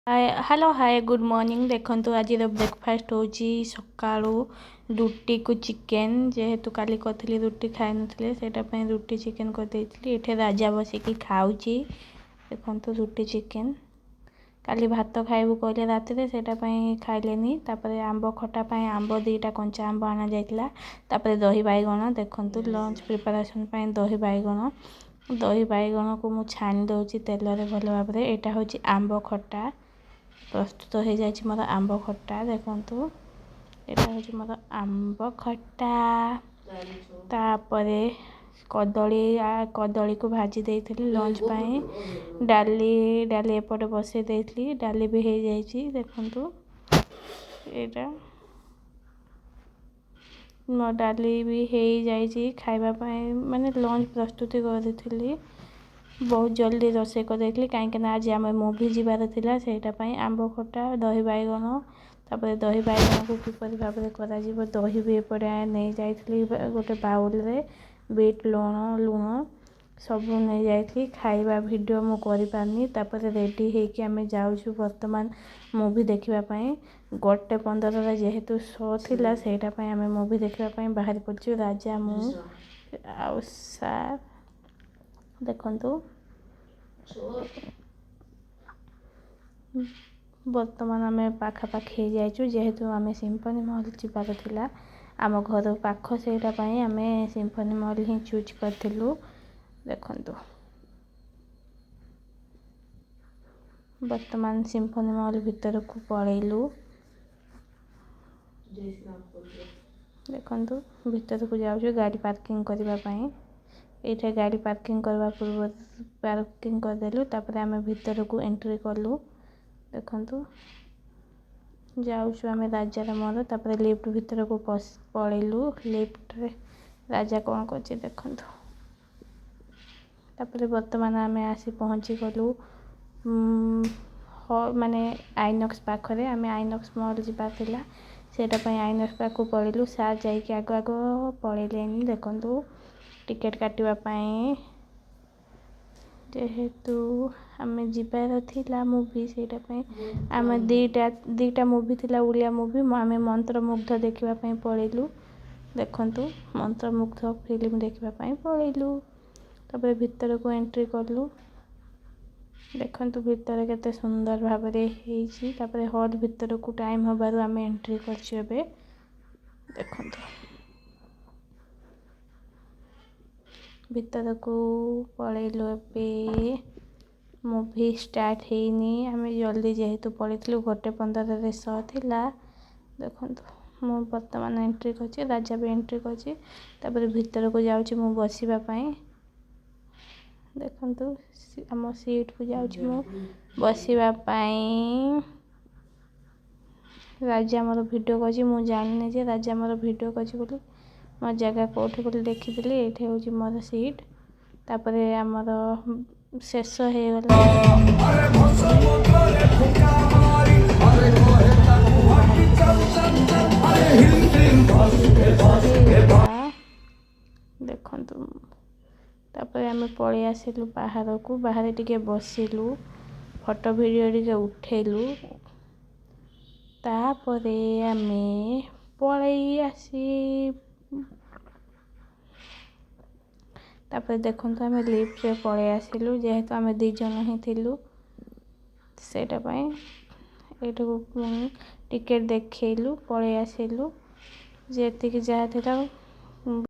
hello hi good morning देखंतु आज breakfast होची सकाळू रुटी को चिकेन जेहेतु काली करथली रुटी खाइ नथले सेटा पय रुटी चिकेन कर देइतली एठे राजा बसिकी खाउची देखंतु रुटी चिकेन काली भात खाइबु कहले रातिरे सेटा पय खाइलेनी तापरे आंबो खटा पय आंबो दीटा कंचा आंबो आना जाइतला तापरे दही बाइगण देखंतु लंच प्रिपरेशन पय दही बाइगण को मु छानी दउची तेलरे भलो भाबरे एटा होची आंबो खटा प्रस्तुत हो जाए मोर आंब खट्टा देखंतु यहाँ हूँ मोर आंब खट्टा तापरे कदली को भाजी देइथली लंच पाए डाली एपटे बसई देइथली डाली भी हो जाइए देखंतु एटा मो डाली भी हो जाइए खाइबा पाए माने लंच प्रस्तुति करथली बहुत जल्दी रोषे कर कहीं आज आम मुवी जीवार थिला सेटा पई आंब खटा दही बाइगण तापर दही बाइगण को किपर भाव में दही भी एपटे नहीं जाइथली गोटे बाउल रे बीट लुण सब नहीं जाइथली खाइबा वीडियो मु करि पारनी तापर रेडी हेकि आमे जाउछु वर्तमान मूवी देखिबा पई 1:15 रे जेहेतु शो थिला सेटा पई आमे मूवी देखिबा पई बाहर पड़छु राजा मु आउ सार देखंतु बर्तमान आम पाखापाखि जाइचु जेहेतु आम सिम्फनी महल जीवार थिला आम घर पाख सेटा पई आम सिम्फनी महल ही चूज करथिलु देखंतु वर्तमान सिम्फनी महल भीतर को पळेलु देखंतु भीतर को जाउछु गाड़ी पार्किंग करबा पई एठे गाड़ी पार्किंग करबा पूर्व पार्किंग कर देलु तापर आम भीतर को एंट्री करलु देखंतु जाउछु आम राजा मोर तापर लिफ्ट भीतर को पळेलु लिफ्ट रे राजा कौन करछि देखंतु तापर वर्तमान आम आसी पहुँची गलु माने आइनॉक्स पाखरे आम आइनॉक्स मॉल जीवा थिला सेटा पई आइनॉक्स पाखु पळेलु सार जाई कि आगो आगो पळेलेनी देखंतु टिकेट काटिबा पई जेहेतु आम जीवार थिला मूवी सेटा पई आम दीटा मूवी थिला उड़िया मूवी आम मंत्रमुग्ध देखिबा पई पळेलु देखंतु मंत्रमुग्ध फिल्म देखिबा पई पळेलु तबे भीतर को एंट्री करलु देखंतु भीतर केते सुंदर भाबरे हेची तापरे हॉल भीतर को टाइम होबारु आम एंट्री करछु एबे देखंतु भीतर को पळेलु एबे मूवी स्टार्ट हेनी आम जल्दी जेहेतु पळेथलु 1:15 रे शो थिला देखंतु मु वर्तमान एंट्री करछि राजा भी एंट्री करछि तापर भीतर को जाउछि मु बसिबा पई देखंतु आम सीट को जाउछि मु बसिबा पई राजा मोर वीडियो करछि मु जानि जे राजा मोर वीडियो करछि बोली मो जगह कोठी बोली देखिथिली एठे होछि मोर सीट तापरे हमर शेष हे गला देखंतु तापरे आम पळी आसिलु बाहर को बाहर टिके बसिलु फोटो वीडियो टिके उठेलु तापरे आमे पळी आसी तापर देखंतु आम लिफ्ट रे पळी आसिलु जेहेतु आम 2 जन ही थिलु सेटा पई एठो टिकेट देखैलु पळी आसिलु जेति कि जा थिला